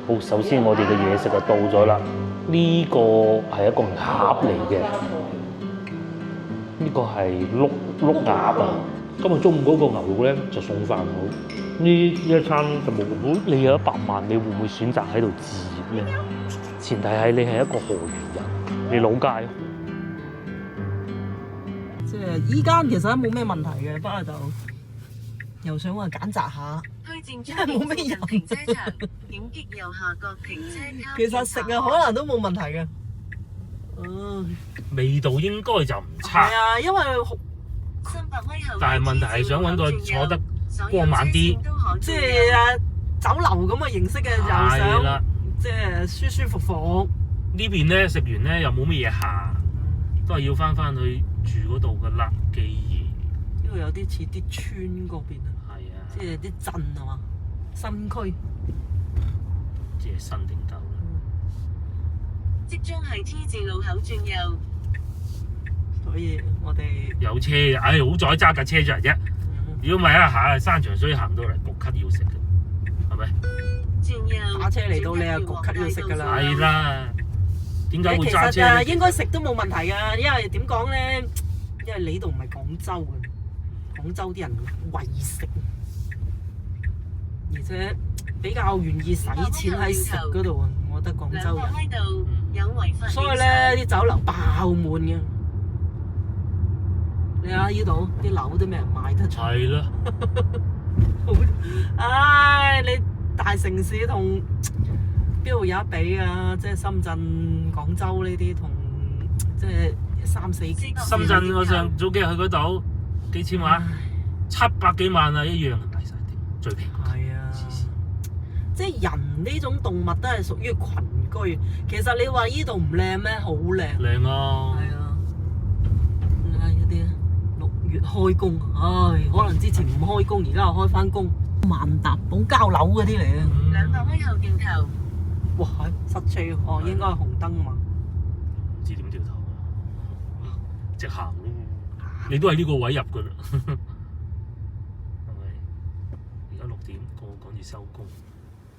好，首先我哋嘅嘢食就到咗啦。呢個係一個鴨嚟嘅，呢個係碌鴨啊。今日中午嗰個牛肉咧就送飯好，呢一餐就冇。如果你有100萬，你會唔會選擇喺度置業咧？前提係你係一個河源人，你老街。即係依間其實都冇咩問題嘅，不過就又想話揀擇下。因為冇咩人，其實食啊可能都冇問題嘅。味道應該就唔差。係啊，因為但係問題係想揾個坐得光猛啲，即係酒樓咁嘅形式嘅，又想即係舒舒服服。呢邊咧食完咧又冇乜嘢行，都係要翻去住嗰度噶啦。既然呢度有啲似啲村嗰邊啊，係啊，即係啲鎮啊嘛，新區。即係新定舊啦。即將係 T 字路口轉右。所以我哋有車，唉，好在揸架車出嚟啫。如果唔係一下山長水行到嚟焗咳要食嘅，係咪？打車嚟到你啊焗咳要食㗎啦。係啦。點解會揸車？其實啊，應該食都冇問題㗎，因為點講咧？因為你呢度唔係廣州嘅，廣州啲人為食，而且比較願意使錢喺食嗰度啊。我覺得廣州人，所以咧啲酒樓爆滿嘅。你睇下呢度啲樓都未人買得出。係啦。唉，你大城市同邊度有得比啊？即係深圳、廣州呢啲同即係3、4。深圳我上早幾日去嗰度，幾千萬，700幾萬啊，一樣係賣曬啲最平。係啊，即係人呢種動物都係屬於群居。其實你話呢度唔靚咩？好靚。靚啊！係啊，你睇嗰啲6月開工，唉，可能之前唔開工，而家又開翻工。萬達寶交樓嗰啲嚟嘅。2個開後掉頭。哇！塞車哦，應該係紅燈啊嘛。唔知點掉頭，直行咯。你都係呢個位入噶啦，係咪？而家6點，趕住收工。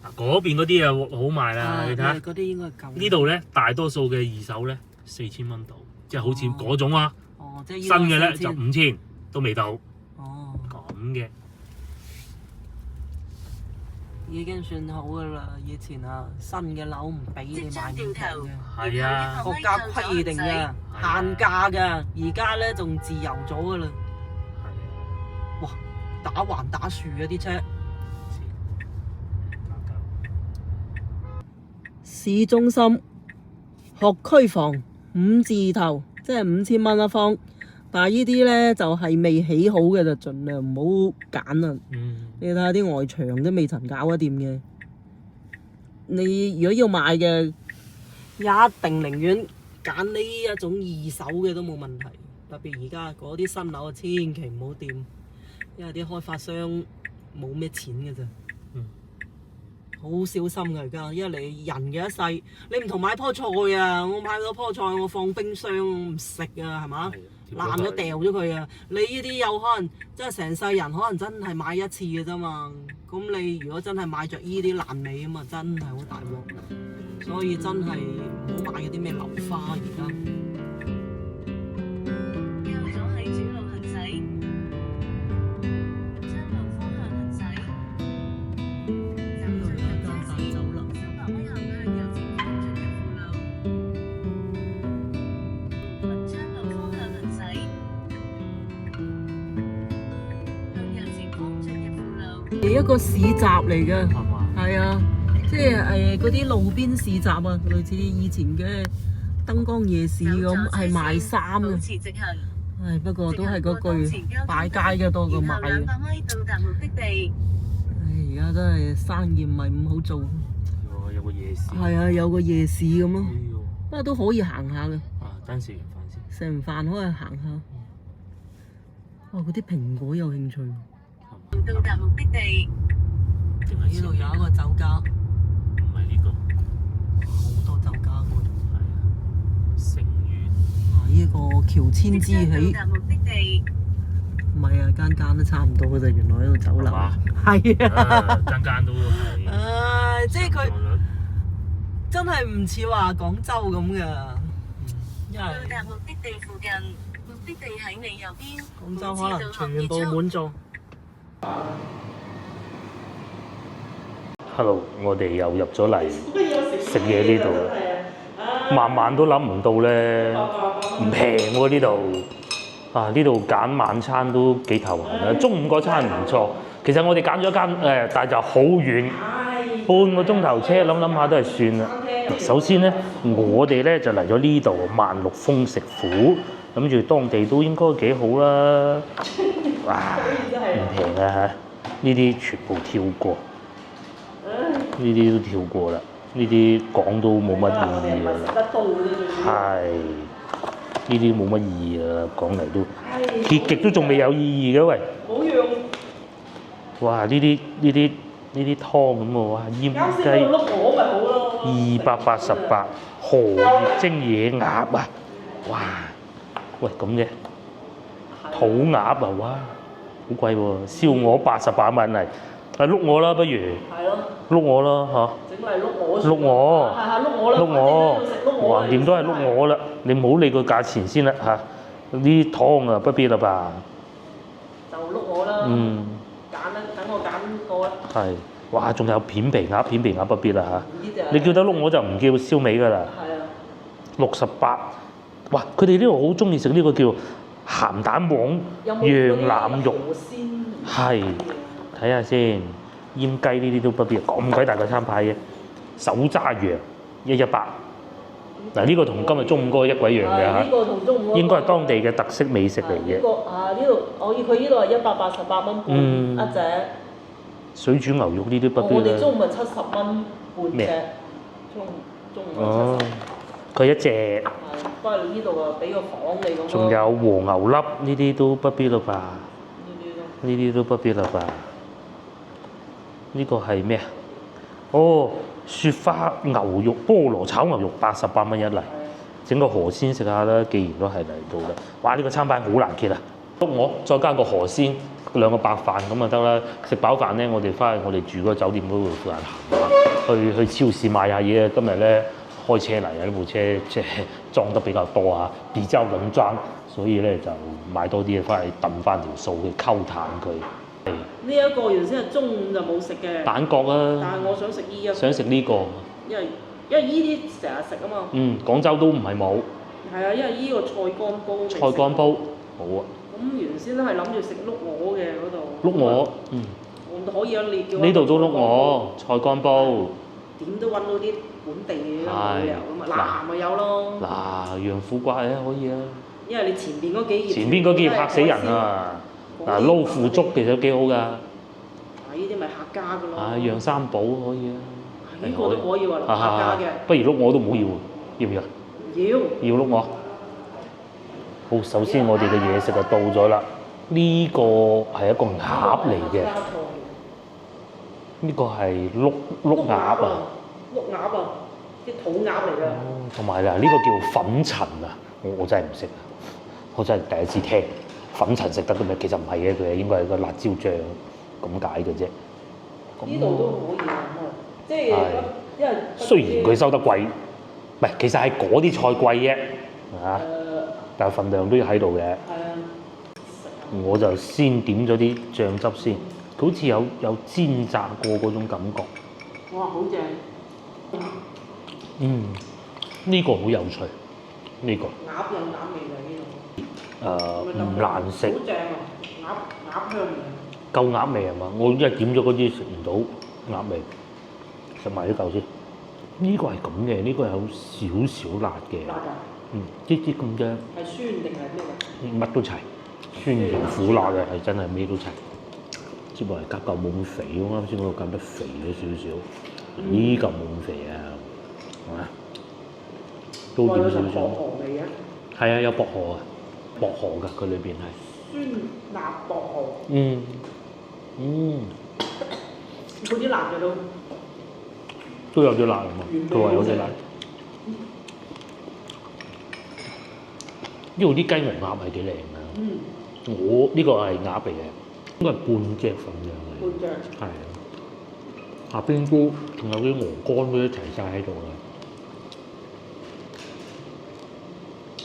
嗱，嗰邊嗰啲啊好賣啦，你睇下。嗰啲應該夠。呢度咧，大多數嘅二手咧4000蚊度，即係好似嗰種啊。哦，即係新嘅咧就5000都未到。哦。咁嘅。已經算好噶啦，以前啊新嘅樓唔俾你買唔到嘅，係啊，國家規定嘅，限價嘅，而家咧仲自由咗噶啦。係啊，哇，打橫打豎嘅啲車。市中心學區房5字頭，即係5000蚊一方，但係呢啲咧就係未起好嘅，就盡量唔好揀啦。你睇下啲外牆都未曾搞得掂嘅，你如果要買嘅，一定寧願揀呢一種二手嘅都冇問題。特別而家嗰啲新樓啊，千祈唔好掂，因為啲開發商冇咩錢嘅咋。好小心㗎而家，因為你人嘅一世，你唔同買棵菜啊！我買咗棵菜，我放冰箱唔食啊，係嘛？爛咗掉咗佢啊！你呢啲有可能真係成世人可能真係買一次嘅啫嘛。咁你如果真係買着呢啲爛尾啊嘛，真係好大鑊。所以真係唔好買嗰啲咩樓花而家。右左喺主路行駛，將路方向行駛。呢度有一間大酒樓。300米後向右前方進入輔路。文昌路方向行駛。向右前方進入輔路。係一個市集嚟嘅，係嘛？係啊，即係嗰啲路邊市集啊，類似以前嘅燈光夜市咁，係賣衫保嘅。持直行。唉，不過都係嗰句，擺街嘅多過賣嘅。然後200米到達目的地。唉，而家真係生意唔係咁好做。有個夜市。係啊，有個夜市咁咯，哎呦不過都可以行下嘅。啊，等食完飯先。食完飯可以行下。哇！嗰啲蘋果有興趣。到達目的地。呢度有一個酒家，唔係呢個。好多酒家喎。係啊，成員。呢個喬遷之喜。到達目的地。唔係啊，間間都差唔多嘅啫，原來呢度酒樓。係啊。間間都係。即係佢。真係唔似話廣州咁㗎，因到為達目的地附近，目的地喺你右邊。廣州可能全部滿座。Hello，我哋又入咗嚟食嘢呢度，晚晚都諗唔到咧，唔平喎呢度。啊，呢度揀晚餐都幾頭痕啊！中午嗰餐唔錯，其實我哋揀咗間但係就好遠，半個鐘頭車，諗下都係算啦。首先咧，我哋咧就嚟咗呢度萬綠峰食府，諗住當地都應該幾好啦。哇，唔平啊！呢啲全部跳過。呢啲都跳過啦，呢啲講都冇乜意義㗎啦。係，呢啲冇乜意義啊，講嚟都結極都仲未有意義嘅喂。冇用。哇！呢啲湯咁喎，哇！醃雞288，荷葉蒸野鴨啊！哇！喂咁嘅土鴨啊，哇！好貴喎，燒鵝88蚊嚟。碌我啦，不如碌我啦嚇，整嚟碌我，係係碌我啦，碌我，橫掂都係碌我啦，你唔好理個價錢先啦嚇，啲湯啊不必啦吧，就碌我啦，揀啦，等我揀個啦，係，哇，仲有片皮鴨不必啦嚇，你叫得碌我就唔叫燒味㗎啦，係啊，68，哇，佢哋呢度好中意食呢個叫鹹蛋黃羊腩肉，係。睇下先，醃雞呢啲都不必，咁鬼大個餐牌嘅，手揸羊118，嗱呢個同今日中午嗰個一鬼樣嘅嚇，應該係當地嘅特色美食嚟嘅。呢度佢呢度係188蚊半一隻。水煮牛肉呢啲不必啦。我哋中午係70蚊半隻，中午哦，佢一隻。不過呢度啊，俾個房你咁。仲有和牛粒呢啲都不必啦吧？呢啲都不必啦吧？呢個係咩啊？哦，雪花牛肉菠蘿炒牛肉88蚊一嚟，整個河鮮食下啦。既然都係嚟到啦，哇！呢個餐牌好難揭啊！碌我再加個河鮮，2個白飯咁就得啦。食飽飯咧，我哋翻去我哋住嗰個酒店嗰度附近行下，去超市買下嘢啊！今日咧開車嚟啊，呢部車即係裝得比較多啊，比較穩裝，所以咧就買多啲嘢翻去揼翻條數去溝淡佢。呢一個原先係中午就冇食嘅蛋角啊！但係我想食依一個。想食呢個。因為依啲成日食啊嘛。廣州都唔係冇。係啊，因為依個菜乾煲。菜乾煲好啊。咁原先都係諗住食碌鵝嘅嗰度。碌鵝，我可以啊，你叫呢度都碌鵝，菜乾煲。點都揾到啲本地嘅冇理由咁啊！咪有咯。洋苦瓜咧可以啊。因為你前邊嗰幾頁。前邊嗰幾頁嚇死人啊！撈腐竹其實都幾好㗎。呢啲咪客家㗎咯。楊三寶可以啊。呢個都可以話客家嘅。不如碌我都唔好要，要唔要？要碌我。好，首先我哋嘅嘢食就到咗啦。呢個係一個鴨嚟嘅。呢個係碌鴨啊。碌鴨啊，啲土鴨嚟㗎。同埋呢個叫粉塵啊，我真係唔識啊，我真係第一次聽。粉塵食得嘅咩？其實唔係嘅，佢係應該係個辣椒醬咁解嘅啫。呢度都可以啊，即係因為雖然佢收得貴，唔係其實係嗰啲菜貴啫，嚇，但係份量都要喺度嘅。係啊，我就先點咗啲醬汁先，佢好似有煎炸過嗰種感覺。哇，好正！呢個好有趣，呢個。鴨有鴨味㗎呢度。唔難食，好正啊！鴨香味，夠鴨味係嘛？我因為點咗嗰啲食唔到鴨味，食埋呢嚿先。呢個係咁嘅，呢個有少少辣嘅。辣㗎？啲咁啫。係酸定係咩㗎？乜都齊，酸甜苦辣嘅係真係咩都齊。只不過係夾嚿冇咁肥，我啱先嗰度夾得肥咗少少，呢嚿冇咁肥啊，係嘛？都點少少。薄荷味嘅。係啊，有薄荷啊。薄荷㗎，佢裏邊係酸辣薄荷。嗰啲辣嘅都有啲辣啊嘛，佢話有啲辣。呢度啲雞毛鴨係幾靚㗎。我呢個係鴨嚟嘅，應該係半隻份量嚟。半隻。係啊，下邊都仲有啲鵝肝都一齊晒喺度啦。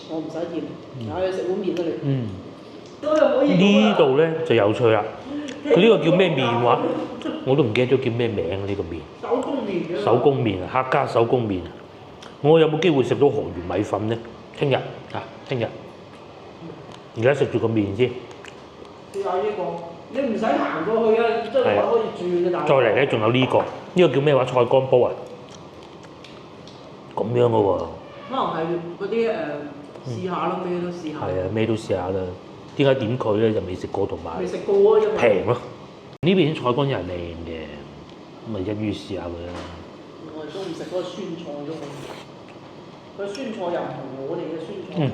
我唔使鹽，我去食碗麵啦你。嗯，都可以呢度咧就有趣啦。佢呢個叫咩麵話？我都唔記得咗叫咩名呢個麵。手工麵嘅。手工麵啊，客家手工麵。我有冇機會食到河源米粉咧？聽日啊，聽日。而家食住個麵先。試下呢個，你唔使行過去啊，即係可以轉嘅。再嚟咧，仲有呢個，呢個叫咩話？菜乾煲啊，咁樣嘅喎。可能係嗰啲試下咯，咩都試下。係啊，咩都試下啦。點解點佢咧？就未食過同埋未食過啊，因為平咯。呢邊啲菜乾又係靚嘅，咁咪一於試下佢啦。我哋都唔食嗰個酸菜啫嘛，佢酸菜又唔同我哋嘅酸菜。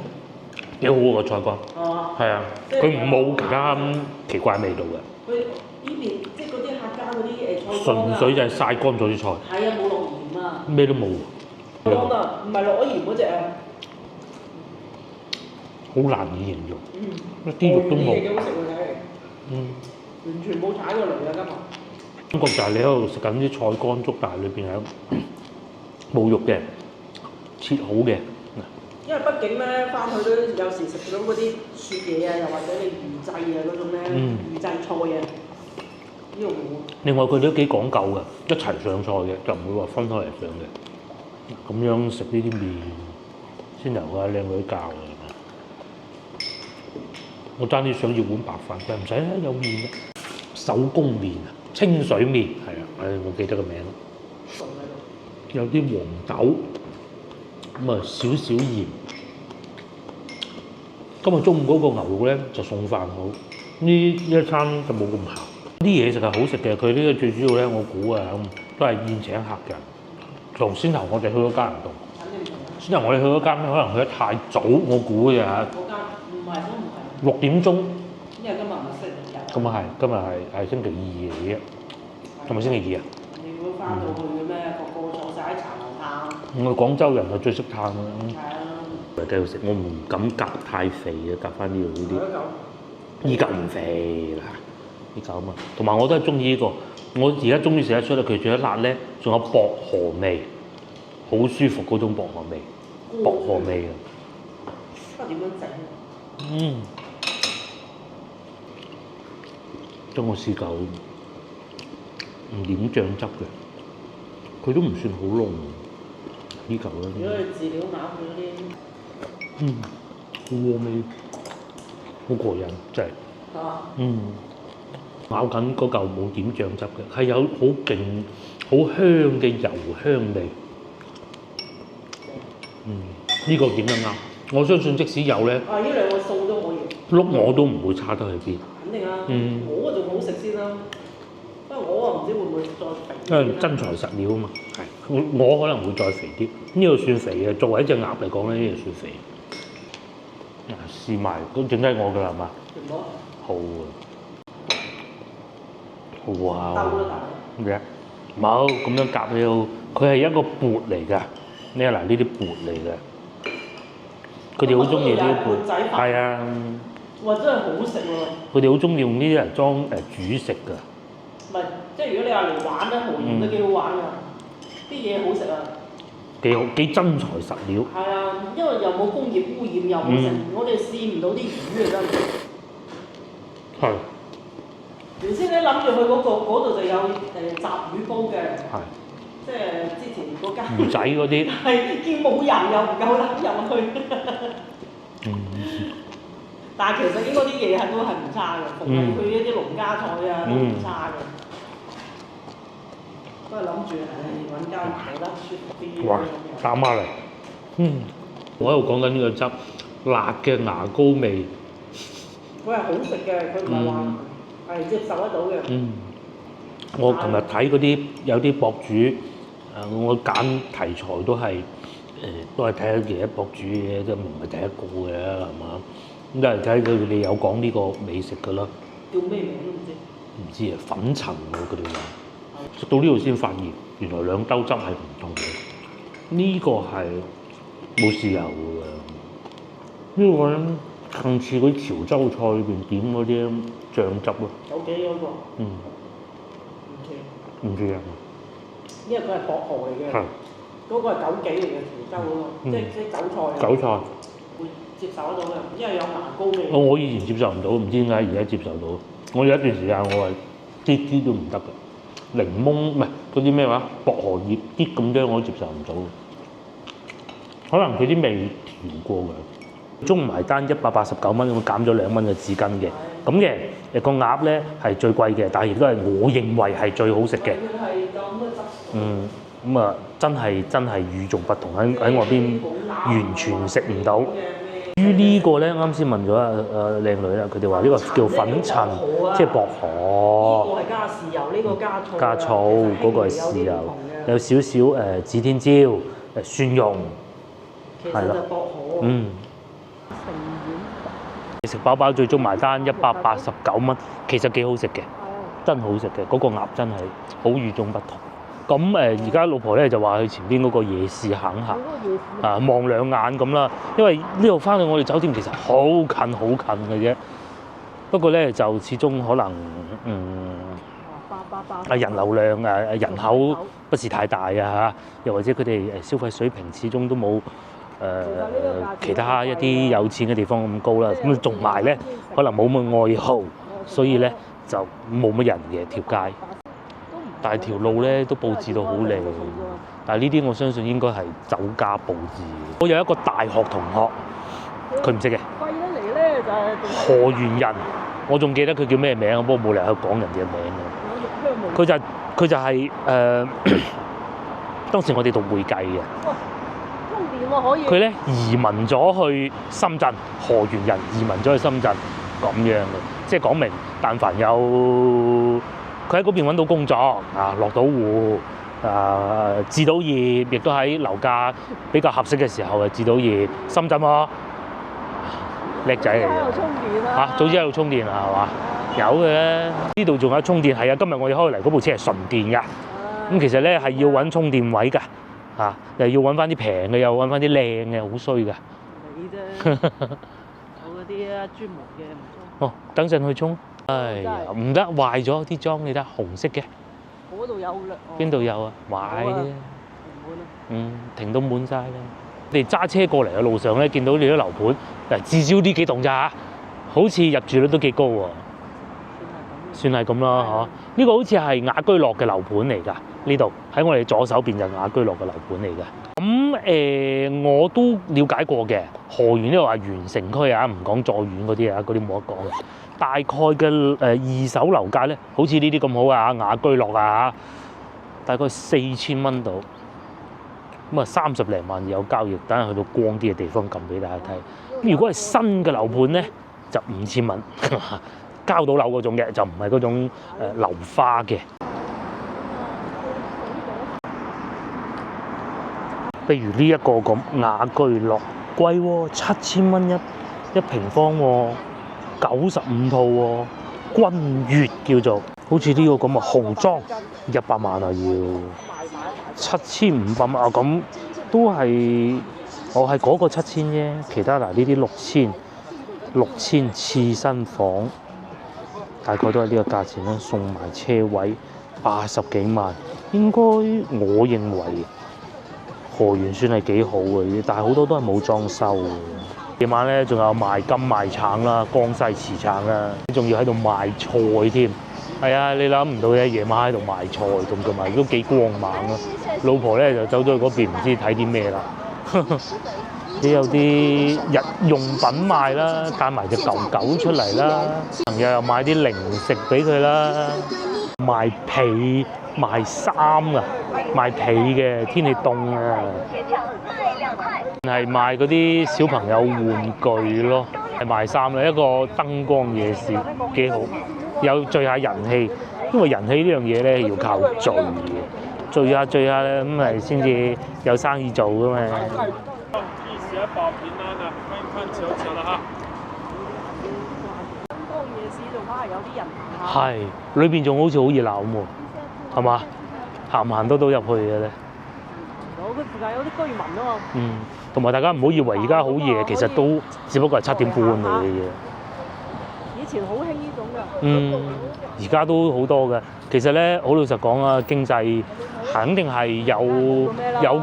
幾好喎個菜乾。係嘛？係啊，佢冇其他奇怪味道嘅。佢呢邊即係嗰啲客家嗰啲菜乾啊。純粹就係曬乾咗啲菜。係啊，冇落鹽啊。咩都冇。乾啊，唔係落咗鹽嗰只啊。好難以形容。一啲肉都冇。幾好食喎睇嚟。完全冇踩過雷啊今日。感覺就係你喺度食緊啲菜乾粥，但係裏邊係冇肉嘅，切好嘅。因為畢竟咧，翻去都有時食到嗰啲雪嘢啊，又或者你預製啊嗰種咧，預製菜啊，呢個冇。另外佢哋都幾講究嘅，一齊上菜嘅，就唔會話分開嚟上嘅。咁樣食呢啲麵先由個靚女教嘅。我爭啲想要碗白飯，但係唔使啦，有麵嘅。手工麵啊，清水麵係啊，我記得個名咯。有啲黃豆，咁啊少少鹽。今日中午嗰個牛肉咧就餸飯好，呢一餐就冇咁鹹。啲嘢食係好食嘅，佢呢個最主要咧，我估啊都係宴請客人。同先頭我哋去嗰間唔同。先頭我哋去嗰間咧，可能去得太早，我估嘅嚇。嗰間唔係都唔係。6點鐘。因為今日唔係星期日。咁啊係，今日係星期二嚟嘅，係咪星期二啊？你會翻到去嘅咩？個個坐晒喺茶樓嘆。我哋廣州人係最識嘆啦。係啊。繼續食，我唔敢夾太肥嘅，夾翻呢度呢啲。依嚿唔肥啦，呢嚿啊嘛。同埋我都係中意呢個，我而家終於食得出啦。佢除咗辣咧，仲有薄荷味，好舒服嗰種薄荷味，薄荷味嘅。不過點樣整？將我試夠唔點醬汁嘅，佢都唔算好濃。呢嚿咧。如果係飼料鴨嗰啲。好和味，好過癮，真係。咬緊嗰嚿冇點醬汁嘅，係有好勁、好香嘅油香味。呢個點得啱？我相信即使有咧，呢兩個餸都可以。碌我都唔會差得去邊。肯定啊！我仲好食先啦，不過我唔知會唔會再肥。因為真材實料啊嘛，係我可能會再肥啲。呢個算肥嘅，作為一隻鴨嚟講咧，呢個算肥。試埋都整低我㗎啦，係嘛？好啊！哇！咩？冇咁樣夾起好，佢係一個缽嚟㗎。呢嗱呢啲缽嚟嘅，佢哋好中意呢啲缽。係啊！哇！真係好食喎！佢哋好中意用呢啲嚟裝煮食㗎。唔係，即係如果你話嚟玩咧，豪園都幾好玩㗎，啲嘢好食啊！幾好，幾真材實料。係啊，因為又冇工業污染，又冇食，我哋試唔到啲魚啊真係。係。原先咧諗住去嗰度就有雜魚煲嘅。係。即係之前嗰間。魚仔嗰啲。係見冇人又唔夠膽入去。但係其實應該啲嘢係都係唔差嘅，逢係佢一啲農家菜啊都唔差嘅。都係諗住揾間有得雪啲。哇！打孖嚟，我喺度講緊呢個汁，辣嘅牙膏味。佢係好食嘅，佢唔係話係接受得到嘅。我琴日睇嗰啲有啲博主，我揀題材都係都係睇下其他博主嘅，都唔係第一個嘅，係嘛？咁都係睇佢哋有講呢個美食㗎啦。叫咩名都唔知。唔知啊，粉塵喎佢哋話。食到呢度先發現，原來兩兜汁係唔同嘅。呢個係冇豉油嘅，呢個咧更似嗰啲潮州菜裏邊點嗰啲醬汁咯。九幾嗰個？唔知啊。因為佢係薄荷嚟嘅。係。嗰個係九幾嚟嘅潮州嗰個，即係韭菜啊。韭菜。會接受得到嘅，因為有牙膏味。我以前接受唔到，唔知點解而家接受到。我有一段時間我係啲都唔得嘅，檸檬唔係嗰啲咩話薄荷葉啲咁多我都接受唔到。可能佢啲味調過嘅。中午埋單189蚊，會減咗2蚊嘅紙巾嘅。咁嘅個鴨咧係最貴嘅，但係亦都係我認為係最好食嘅。咁啊，真係與眾不同，喺我邊完全食唔到。於呢個咧，啱先問咗靚女啦，佢哋話呢個叫粉塵，即係薄荷。呢個係加豉油，呢個加醋。加醋嗰個係豉油，有少少指天椒、蒜蓉，係咯。薄荷。成碗。食飽飽最終埋單189蚊，其實幾好食嘅，真好食嘅。嗰個鴨真係好與眾不同。咁而家老婆咧就話去前邊嗰個夜市行下，望兩眼咁啦。因為呢度翻去我哋酒店其實好近嘅啫。不過咧就始終可能人流量人口不是太大啊嚇，又或者佢哋消費水平始終都冇其他一啲有錢嘅地方咁高啦。咁同埋咧可能冇乜愛好，所以咧就冇乜人嘅條街。但係條路咧都佈置到好靚，但係呢啲我相信應該係酒家佈置。我有一個大學同學，佢唔識嘅。貴得嚟咧就係何元仁，我仲記得佢叫咩名，不過冇理由去講人哋嘅名嘅。佢就係當時我哋讀會計嘅。充電喎可以。佢咧移民咗去深圳，何元仁移民咗去深圳咁樣嘅，即係講明但凡有。佢喺嗰邊揾到工作落到戶置到業，亦都喺樓價比較合適嘅時候置到業。深圳喎，叻仔嚟嘅。早知喺度充電啊，係嘛？有嘅，呢度仲有充電。係啊，今日我哋開嚟嗰部車係純電㗎。咁其實咧係要揾充電位㗎，又要揾翻啲平嘅，又揾翻啲靚嘅，好衰㗎。你啫，有嗰啲專門嘅唔充。等陣去充。哎呀，唔得，壞咗啲裝，你睇紅色嘅。嗰度有啦。邊度有啊？壞啫。停到滿晒啦。你哋揸車過嚟嘅路上咧，見到你啲樓盤，至少呢幾棟咋，好似入住率都幾高喎。算係咁啦，嚇。呢個好似係雅居樂嘅樓盤嚟㗎，呢度喺我哋左手邊就雅居樂嘅樓盤嚟㗎。咁我都了解過嘅，河源呢度話原城區啊，唔講再遠嗰啲啊，嗰啲冇得講嘅。大概嘅二手樓價咧，好似呢啲咁好啊，雅居樂啊，大概4000蚊度。咁啊30零萬有交易，等下去到光啲嘅地方撳俾大家睇。如果係新嘅樓盤咧，就5000蚊，交到樓嗰種嘅，就唔係嗰種樓花嘅。譬如呢一個咁雅居樂，貴喎，7000蚊一平方喎，95套喎，君悅叫做，好似呢個咁嘅豪裝100萬啊要，7500蚊啊咁，都係我係嗰個7000啫，其他嗱呢啲6000次新房，大概都係呢個價錢啦，送埋車位80幾萬，應該我認為。河源算係幾好嘅，但係好多都係冇裝修嘅。夜晚咧仲有賣金賣橙啦，江西瓷橙啦，仲要喺度賣菜添。係啊，你諗唔到嘅，夜晚喺度賣菜，同埋都幾光猛啊！老婆咧就走咗去嗰邊，唔知睇啲咩啦。你有啲日用品賣啦，帶埋隻狗狗出嚟啦，朋友又買啲零食俾佢啦，賣被。賣衫啊，賣被嘅，天氣凍啊，係賣嗰啲小朋友玩具咯，係賣衫啦，一個燈光夜市幾好，有聚下人氣，因為人氣呢樣嘢咧要靠聚嘅，聚下咧咁咪先至有生意做噶嘛。1時1包平安啊，歡迎翻潮潮啦嚇！燈光夜市仲反而有啲人行。係，裏邊仲好似好熱鬧咁喎，係嘛？行唔行到入去嘅咧？佢附近有啲居民啊嘛。同埋大家唔好以為而家好夜，其實都只不過係7點半嚟嘅嘢。以前好興呢種㗎。而家都好多嘅。其實咧，好老實講啊，經濟肯定係有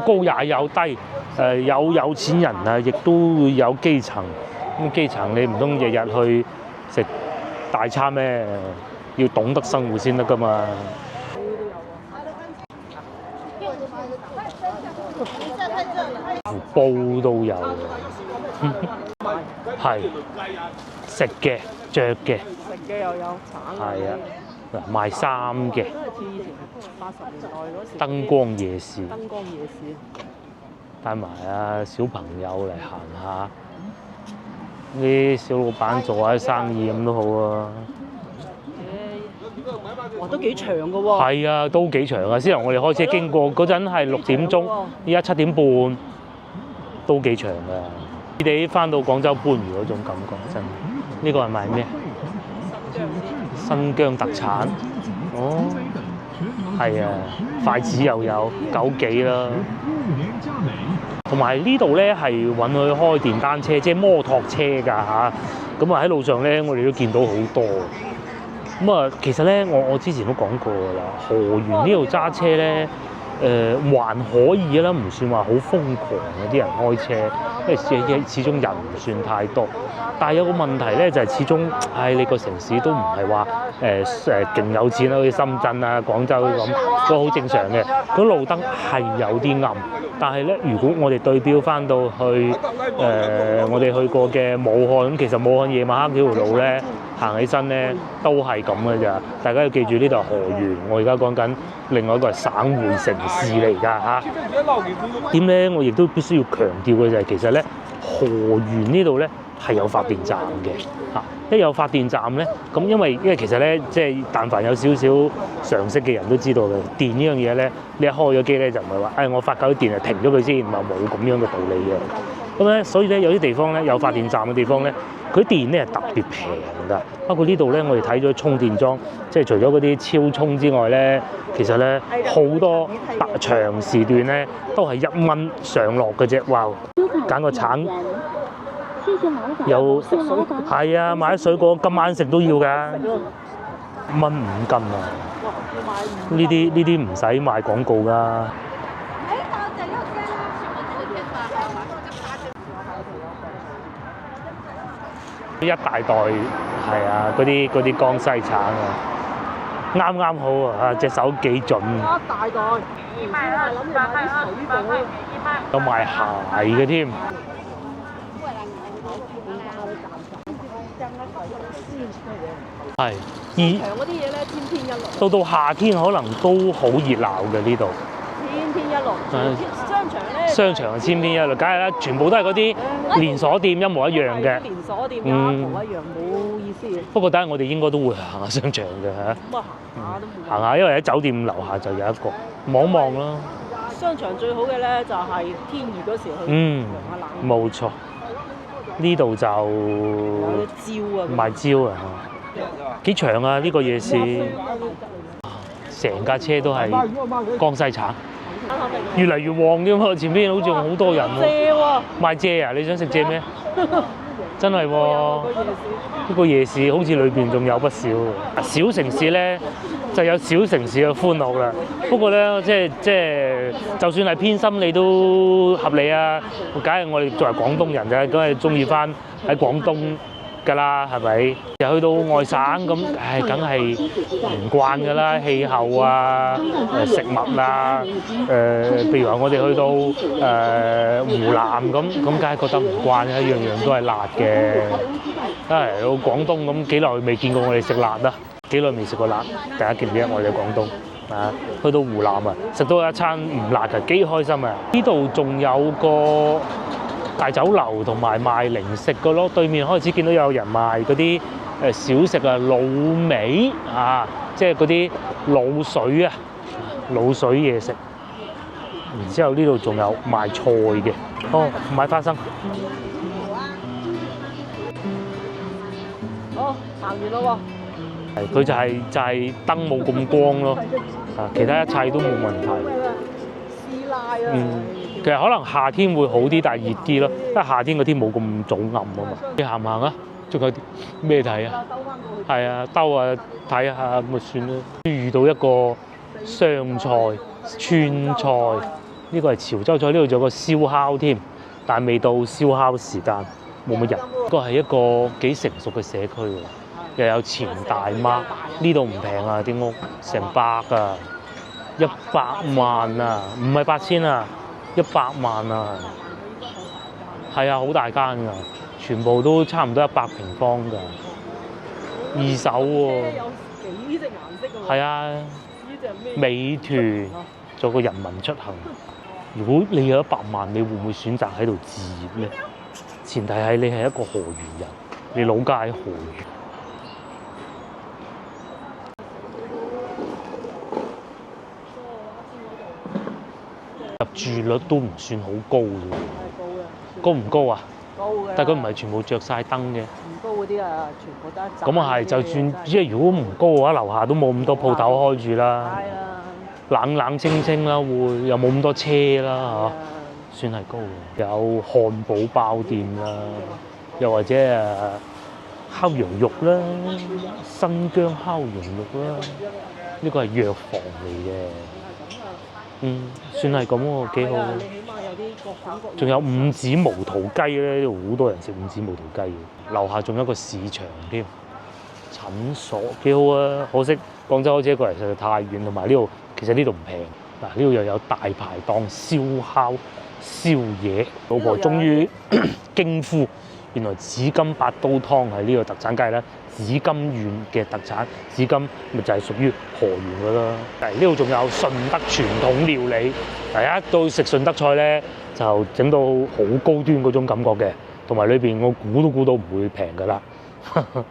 高也有低，有錢人啊，亦都會有基層。咁基層你唔通日日去食大餐咩？要懂得生活先得㗎嘛。煲都有，係食嘅、着嘅，食嘅又有橙係啊，嗱賣衫嘅，都係似以前80年代嗰時燈光夜市，燈光夜市。帶埋啊小朋友嚟行下，啲小老闆做下生意咁都好啊。哇，都幾長㗎喎！係啊，都幾長啊！先由我哋開車經過嗰陣係6點鐘，依家7點半，都幾長㗎。你哋翻到廣州番禺嗰種感覺真係。呢個係賣咩？新疆特產。哦，係啊，筷子又有9幾啦。同埋呢度咧係允許開電單車，即係摩托車㗎嚇。咁啊喺路上咧，我哋都見到好多。咁啊，其實咧，我之前都講過㗎啦，河源呢度揸車咧，還可以啦，唔算話好瘋狂嘅啲人開車，因為始終人唔算太多。但係有個問題咧，就係始終，你個城市都唔係話勁有錢啦，好似深圳啊、廣州咁，都好正常嘅。嗰路燈係有啲暗，但係咧，如果我哋對標翻到去我哋去過嘅武漢，咁其實武漢夜晚黑幾條路咧，行起身咧都係咁嘅咋。大家要記住呢度係河源，我而家講緊另外一個係省會城市嚟㗎嚇。點咧？我亦都必須要強調嘅就係其實咧，河源呢度咧係有發電站嘅嚇。一有發電站咧，咁因為其實咧，即係但凡有少少常識嘅人都知道嘅，電呢樣嘢咧，你一開咗機咧就唔係話，我發夠啲電就停咗佢先，唔係冇咁樣嘅道理嘅。咁咧，所以咧有啲地方咧有發電站嘅地方咧，佢電咧係特別平㗎。包括呢度咧，我哋睇咗充電樁，即係除咗嗰啲超充之外咧，其實咧好多長時段咧都係1蚊上落嘅啫。哇！揀個橙。有係啊，買啲水果今晚食都要㗎，1蚊5斤啊！呢啲唔使賣廣告㗎。一大袋係啊，嗰啲江西橙啊，啱啱好啊！隻手幾準。一大袋。有賣鞋嘅添。係，長嗰啲嘢咧，天天一輪。到夏天可能都好熱鬧嘅呢度。天天一輪。商場咧。商場係千篇一律，梗係啦，全部都係嗰啲連鎖店一模一樣嘅。連鎖店一模一樣，冇意思嘅。不過等下我哋應該都會行下商場嘅嚇。咁啊行下都冇。行下，因為喺酒店樓下就有一個，望一望啦。商場最好嘅咧就係天熱嗰時去涼下冷。冇錯。呢度就賣蕉啊，幾長啊！呢個夜市，成架車都係江西橙，越嚟越旺啲嘛！前邊好似好多人喎，賣蔗啊！你想食蔗咩？真係喎，呢個夜市好似裏邊仲有不少。小城市咧就有小城市嘅歡樂啦。不過咧，即係就算係偏心，你都合理啊！梗係我哋作為廣東人嘅，梗係中意翻喺廣東㗎啦，係咪？又去到外省咁，梗係唔慣㗎啦，氣候啊、食物啊，譬如話我哋去到湖南咁，梗係覺得唔慣嘅，樣樣都係辣嘅。嚟到廣東咁幾耐未見過我哋食辣啊？幾耐未食過辣？大家記唔記得我哋喺廣東啊？去到湖南啊，食到一餐唔辣嘅，幾開心啊！呢度仲有個大酒樓同埋賣零食嘅咯，對面開始見到有人賣嗰啲小食啊，滷味啊，即係嗰啲滷水啊，滷水嘢食。然之後呢度仲有賣菜嘅，賣花生。好，行完咯喎。佢就係燈冇咁光咯，其他一切都冇問題。師奶啊！其實可能夏天會好啲，但係熱啲咯，因為夏天嗰天冇咁早暗啊嘛。你行唔行啊？仲有啲咩睇啊？係啊，兜啊睇下咁咪算啦。遇到一個湘菜、川菜，呢個係潮州菜，呢度仲有個燒烤添，但係未到燒烤時間，冇乜人。呢個係一個幾成熟嘅社區喎，又有錢大媽。呢度唔平啊，啲屋成百啊，100萬啊，唔係8000啊，100萬啊，係啊，好大間㗎，全部都差唔多100平方㗎，二手喎。有幾隻顏色㗎喎？係啊，呢隻咩？美團做個人民出行。如果你有100萬，你會唔會選擇喺度置業咧？前提係你係一個河源人，你老家喺河源。入住率都唔算好高啫喎，高唔高啊？高嘅。但係佢唔係全部着晒燈嘅。唔高嗰啲啊，全部得一盞。咁啊係，就算即係如果唔高嘅話，樓下都冇咁多鋪頭開住啦，係啊，冷冷清清啦，會又冇咁多車啦嚇，算係高嘅。有漢堡包店啦，又或者烤羊肉啦，新疆烤羊肉啦，呢個係藥房嚟嘅。算係咁喎，幾好。你起碼有啲各種各樣。仲有五指毛肚雞咧，好多人食五指毛肚雞嘅。樓下仲有一個市場添，診所幾好啊。可惜廣州開車過嚟實在太遠，同埋呢度其實呢度唔平。嗱，呢度又有大排檔燒烤、宵夜。老婆終於驚呼，原來紫金八刀湯係呢個特產雞啦。紫金縣嘅特產，紫金咪就係屬於河源㗎啦。呢度仲有順德傳統料理，一到食順德菜咧，就整到好高端嗰種感覺嘅，同埋裏邊我估都估到唔會平㗎啦。真係唔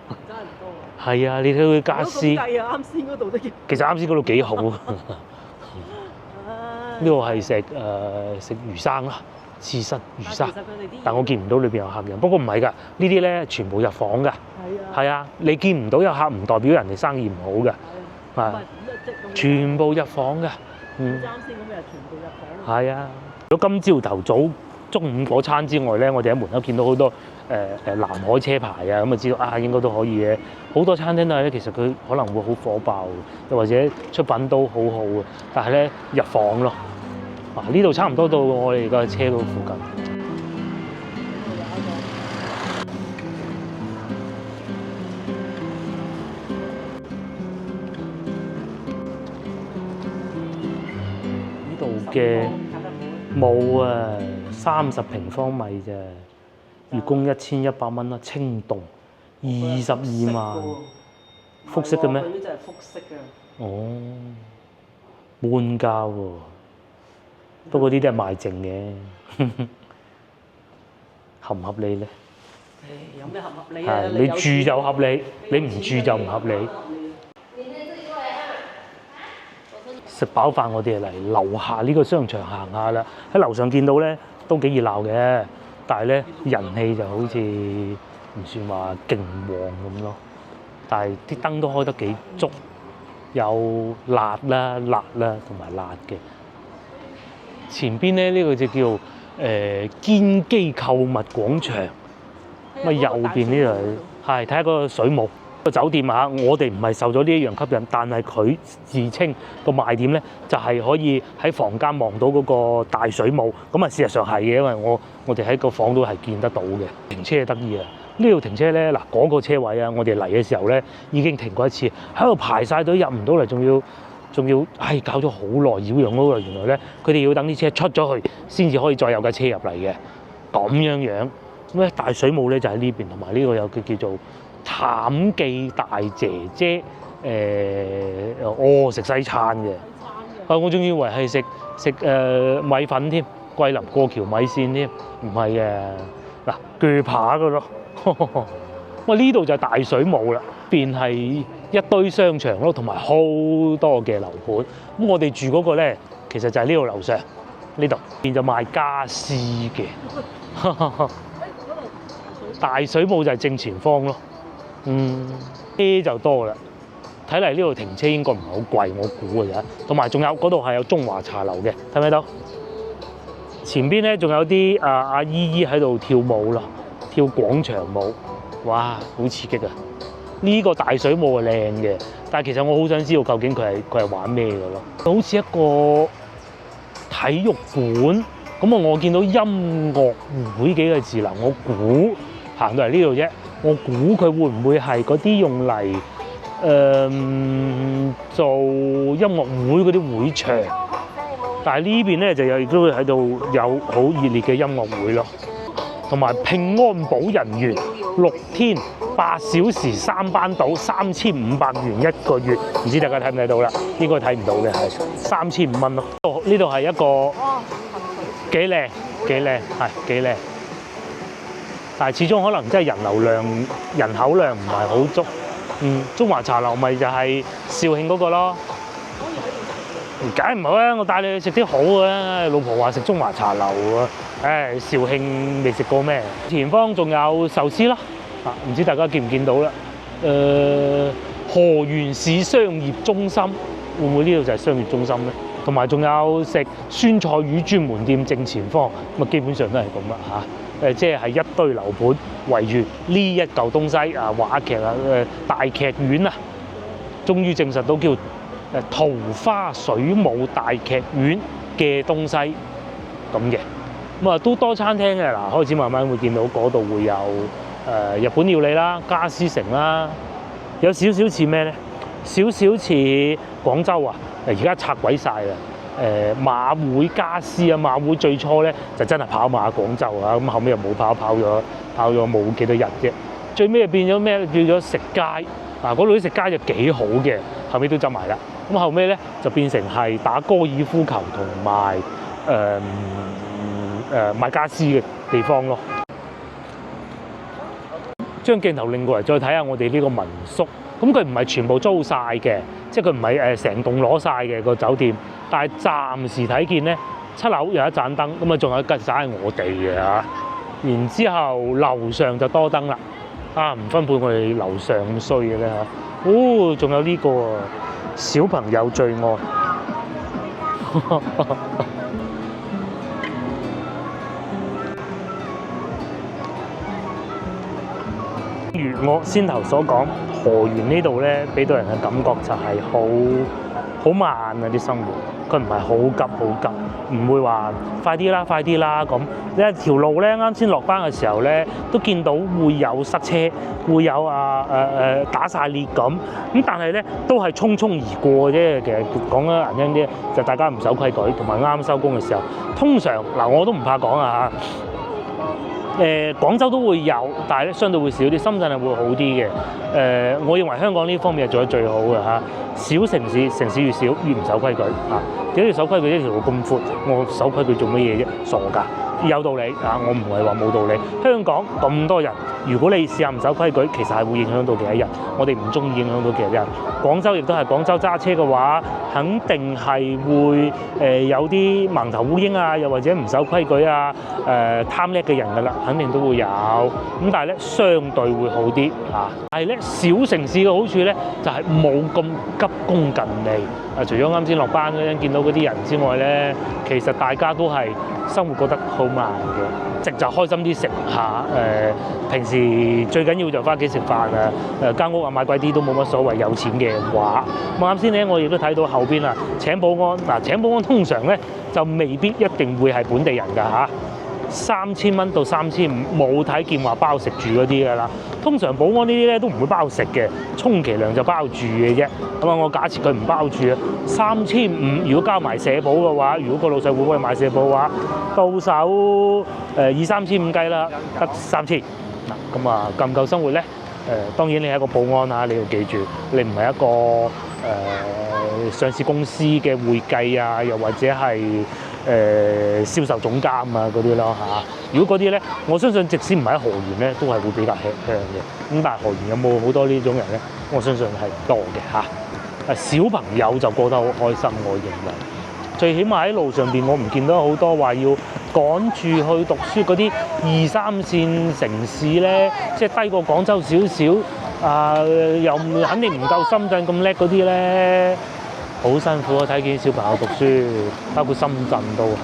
多啊！係啊，你睇佢家私，咁計啊，啱先嗰度都叫。其實啱先嗰度幾好。呢度係食魚生啦，刺身魚生。但我見唔到裏邊有客人，不過唔係㗎，呢啲咧全部入房㗎。係啊，你見唔到有客唔代表人哋生意唔好嘅，係全部入房嘅。啱先咁又全部入房。係啊，除咗今朝頭早中午嗰餐之外咧，我哋喺門口見到好多南海車牌啊，咁啊知道啊應該都可以嘅。好多餐廳都係咧，其實佢可能會好火爆，又或者出品都好好嘅，但係咧入房咯。呢度差唔多到我哋個車嗰附近。嘅冇啊，30平方米啫，月供1100蚊啦，清棟22萬，複式嘅咩？嗰啲就係複式嘅。哦，半價喎，不過呢啲係賣剩嘅，合唔合理咧？有咩合唔合理啊？你住就合理，你唔住就唔合理。食飽飯，我哋嚟樓下呢個商場行下啦。喺樓上見到咧都幾熱鬧嘅，但係咧人氣就好似唔算話勁旺咁咯。但係啲燈都開得幾足，有辣啦、同埋辣嘅。前邊咧呢個就叫堅基購物廣場，咁啊右邊呢度係睇下個水務。個酒店啊，我哋唔係受咗呢一樣吸引，但係佢自稱個賣點咧，就係可以喺房間望到嗰個大水務。咁啊，事實上係嘅，因為我哋喺個房都係見得到嘅。停車得意啊！呢度停車咧，嗱嗰個車位啊，我哋嚟嘅時候咧已經停過一次，喺度排晒隊入唔到嚟，仲要搞咗好耐，擾攘好耐。原來咧，佢哋要等啲車出咗去，先至可以再有架車入嚟嘅。咁樣咁咧，大水務咧就喺呢邊，同埋呢個有個叫做譚記大姐姐，食西餐嘅。我仲以為係食米粉添，桂林過橋米線添，唔係嘅。嗱，鋸扒嘅咯。呢度就係大水務啦，邊係一堆商場咯，同埋好多嘅樓盤。咁我哋住嗰個咧，其實就係呢度樓上呢度，邊就賣家私嘅。大水務就係正前方咯。車就多啦，睇嚟呢度停車應該唔係好貴，我估嘅啫。同埋仲有嗰度係有中華茶樓嘅，睇唔睇到？前邊咧仲有啲阿姨姨喺度跳舞咯，跳廣場舞，哇，好刺激啊！呢個大水務係靚嘅，但係其實我好想知道究竟佢係玩咩嘅咯？好似一個體育館。咁我見到音樂會幾個字啦，我估行到嚟呢度啫，我估佢會唔會係嗰啲用嚟做音樂會嗰啲會場？但係呢邊咧就亦都喺度有好熱烈嘅音樂會咯，同埋平安保人員6天8小時3班倒3500元一個月，唔知大家睇唔睇到啦？應該睇唔到嘅係3500蚊咯。呢度係一個幾靚，係幾靚，但係始終可能真係人口量唔係好足。中華茶樓咪就係肇慶嗰個咯。梗係唔好啦！我帶你去食啲好嘅，老婆話食中華茶樓啊！唉，肇慶未食過咩？前方仲有壽司啦，唔知大家見唔見到啦？河源市商業中心會唔會呢度就係商業中心咧？同埋仲有食酸菜魚專門店正前方，咁啊基本上都係咁啦嚇。即係一堆樓盤圍住呢一嚿東西啊，話劇啊，大劇院啊，終於證實到叫桃花水舞大劇院嘅東西咁嘅，咁啊都多餐廳嘅嗱，開始慢慢會見到嗰度會有日本料理啦、家私城啦，有少少似咩咧？少少似廣州啊，而家拆鬼晒啦！馬會家私啊，馬會最初咧就真係跑馬廣州啊，咁後尾又冇跑咗冇幾多日啫，最尾變咗咩？變咗食街啊！嗰度啲食街就幾好嘅，後尾都執埋啦。咁後尾咧就變成係打高爾夫球同埋賣家私嘅地方咯。將鏡頭擰過嚟，再睇下我哋呢個民宿。咁佢唔係全部租晒嘅，即係佢唔係成棟攞晒嘅個酒店。但係暫時睇見咧，7樓有一盞燈，咁啊仲有一盞係我哋嘅嚇。然之後樓上就多燈啦。唔分配我哋樓上咁衰嘅咧嚇。哦，仲有呢個小朋友最愛。如我先頭所講，河源呢度咧，俾到人嘅感覺就係好慢啊啲生活，佢唔係好急，唔會話快啲啦咁。呢條路咧，啱先落班嘅時候咧，都見到會有塞車，會有打晒裂咁，但係咧都係匆匆而過啫。其實講得難聽啲，就大家唔守規矩，同埋啱收工嘅時候，通常嗱我都唔怕講啊嚇。廣州都會有，但係咧相對會少啲，深圳係會好啲嘅。我認為香港呢方面係做得最好嘅嚇。小城市越少越唔守規矩啊！點解要守規矩？呢條路咁闊，我守規矩做乜嘢啫？傻㗎！有道理啊！我唔係話冇道理。香港咁多人，如果你試下唔守規矩，其實係會影響到其他人。我哋唔中意影響到其他人。廣州亦都係廣州揸車嘅話，肯定係會有啲盲頭烏蠅啊，又或者唔守規矩啊，貪叻嘅人㗎啦，肯定都會有。咁但係咧，相對會好啲啊。但係咧，小城市嘅好處咧，就係冇咁急功近利。除咗啱先落班嗰陣見到嗰啲人之外咧，其實大家都係生活覺得好慢嘅，直就開心啲食下。平時最緊要就翻屋企食飯啊，間屋啊買貴啲都冇乜所謂，有錢嘅話。咁啱先咧，我亦都睇到後邊啊請保安嗱，請保安通常咧就未必一定會係本地人㗎嚇。3000蚊到3500，冇睇見話包食住嗰啲㗎啦。通常保安呢啲咧都唔會包食嘅，充其量就包住嘅啫。咁啊，我假設佢唔包住啊，3500如果交埋社保嘅話，如果個老細會幫你買社保嘅話，到手2-3千5計啦，得3000。嗱，咁啊夠唔夠生活咧？當然你係一個保安啊，你要記住，你唔係一個上市公司嘅會計啊，又或者係銷售總監啊嗰啲咯嚇。如果嗰啲咧，我相信即使唔喺河源咧，都係會比較吃香嘅。咁但係河源有冇好多呢種人咧？我相信係多嘅嚇。小朋友就過得好開心，我認為。最起碼喺路上邊，我唔見到好多話要趕住去讀書嗰啲2-3線城市咧，即係低過廣州少少又肯定唔夠深圳咁叻嗰啲咧，好辛苦啊！睇見小朋友讀書，包括深圳都係。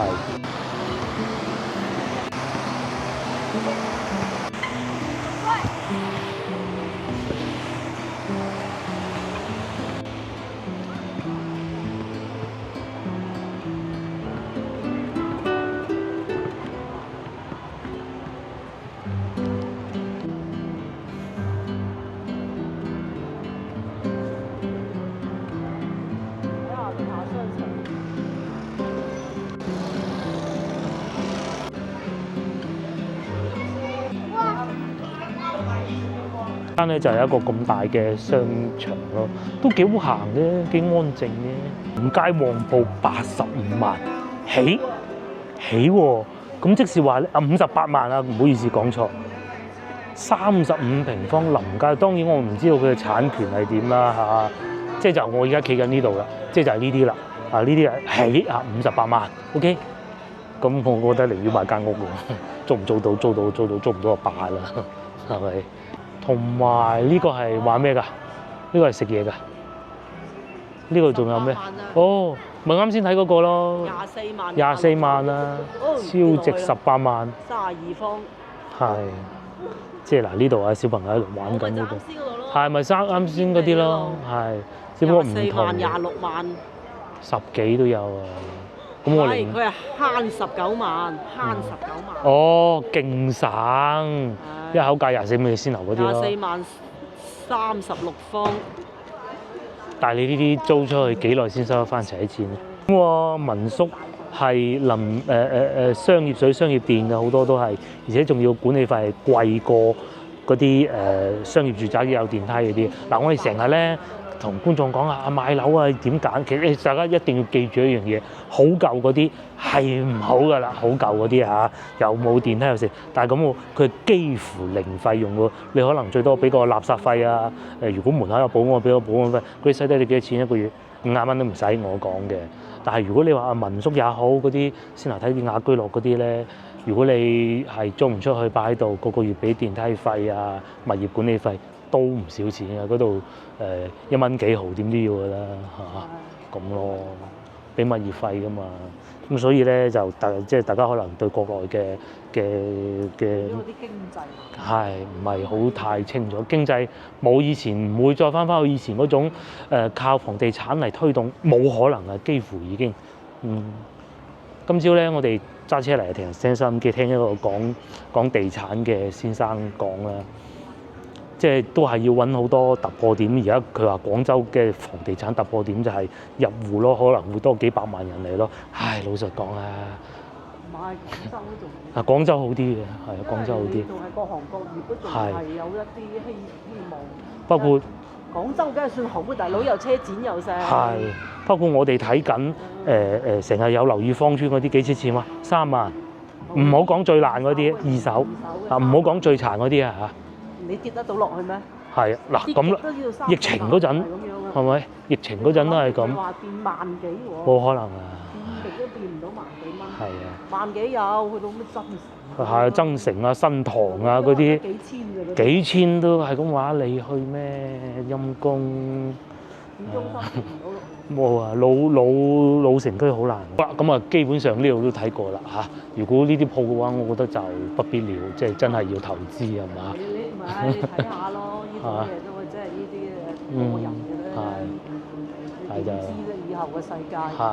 間咧就係一個咁大嘅商場咯，都幾好行嘅，幾安靜嘅。五街旺鋪85萬起喎，咁即是話58萬啊，唔好意思講錯。35平方臨街，當然我唔知道佢嘅產權係點啦嚇，即係就我而家企緊呢度啦，即係就係呢啲啦，啊呢啲係起啊58萬 ，OK， 咁我覺得寧願買間屋喎，租唔租到租到租到租唔到就罷啦，係咪？同埋呢個係玩咩㗎？呢個係食嘢㗎？呢個仲有咩？哦，咪啱先睇嗰個咯，24萬啊，超值18萬32方，係。即係嗱呢度啊，小朋友喺度玩緊呢度，係咪啱先嗰啲咯？係，只不過唔同。24萬、26萬、10幾都有啊。咁我哋佢係慳19萬，慳19萬。哦，勁省，一口價24蚊先樓嗰啲咯。24萬36方。但係你呢啲租出去幾耐先收得翻齊啲錢咧？咁民宿係商業水、商業電嘅好多都係，而且仲要管理費係貴過嗰啲商業住宅有電梯嗰啲。嗱，我哋成日咧同觀眾講啊，買樓啊點揀？其實大家一定要記住一樣嘢，好舊嗰啲係唔好噶啦，好舊嗰啲嚇又冇電梯又食，但係咁佢幾乎零費用喎。你可能最多俾個垃圾費啊，如果門口有保安，俾個保安費，嗰啲使低你幾多錢一個月？5萬蚊都唔使我講嘅。但係如果你話民宿也好，嗰啲先頭睇啲雅居樂嗰啲咧，如果你係租唔出去擺喺度，個月俾電梯費啊、物業管理費都唔少錢嘅，嗰度1蚊幾毫點都要㗎啦嚇，咁咯，俾物業費㗎嘛。咁所以咧就即係大家可能對國內嘅啲經濟係唔係好太清楚，經濟冇以前唔會再翻去以前嗰種靠房地產嚟推動，冇可能啊，幾乎已經今朝咧我哋揸車嚟停聲收音機聽一個講地產嘅先生講啦，即係都係要揾好多突破點。而家佢話廣州嘅房地產突破點就係入戶咯，可能會多幾百萬人嚟咯。唉，老實講啊，買廣州都仲啊廣州好啲嘅，係啊廣州好啲，仲係各行各業都仲係有一啲希望。包括廣州梗係算好，大佬有車展有成。係包括我哋睇緊成日有留意芳村嗰啲幾錢錢啊？3萬，唔好講最爛嗰啲二手啊，唔好講最殘嗰啲啊嚇。你跌得到落去咩？係啊，嗱咁啦，疫情嗰陣係咪？疫情嗰陣都係咁。話變萬幾喎？冇可能啊！變極都變唔到萬幾蚊。係啊，萬幾有去到咩增城？係增城啊、新塘啊嗰啲，幾千嘅幾千都係咁話你去咩？陰公。市中心變唔到落去。冇啊，老城區好難。咁啊，基本上呢度都睇過啦嚇。如果呢啲鋪嘅話，我覺得就不必了，即係真係要投資係嘛？你唔係你睇下咯，呢啲嘢都係即係呢啲多人嘅咧。係就知咧以後嘅世界。係。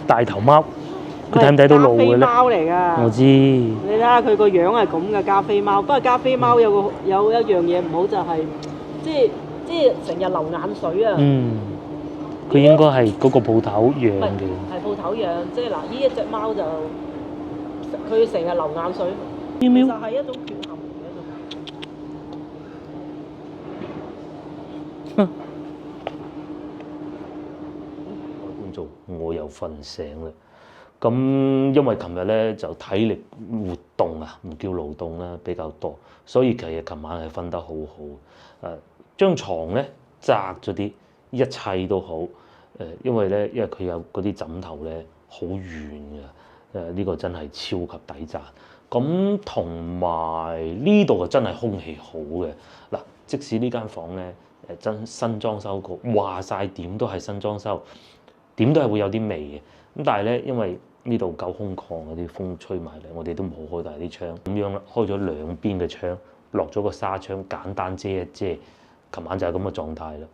大頭貓。佢睇唔睇到路嘅咧？加菲貓嚟㗎。我知。你睇下佢個樣係咁嘅加菲貓，不過加菲貓有一樣嘢唔好就係，即係成日流眼水啊。佢應該係嗰個鋪頭養嘅。係鋪頭養，即係嗱，呢一隻貓就佢成日流眼水，喵喵就係一種缺陷嚟嘅。觀眾，我又瞓醒啦。咁因為琴日咧就體力活動啊，唔叫勞動啦，比較多，所以其實琴晚係瞓得好好。張床咧窄咗啲，一切都好。因為佢有嗰啲枕頭咧好軟嘅，呢個真係超級抵讚。咁同埋呢度啊真係空氣好嘅。嗱，即使呢間房咧新裝修過，話晒點都係新裝修，點都係會有啲味嘅。咁但係咧，因為呢度夠空曠，嗰啲風吹埋嚟，我哋都冇開大啲窗，咁樣啦，開咗兩邊嘅窗，落咗個紗窗，簡單遮一遮。琴晚就係咁嘅狀態啦，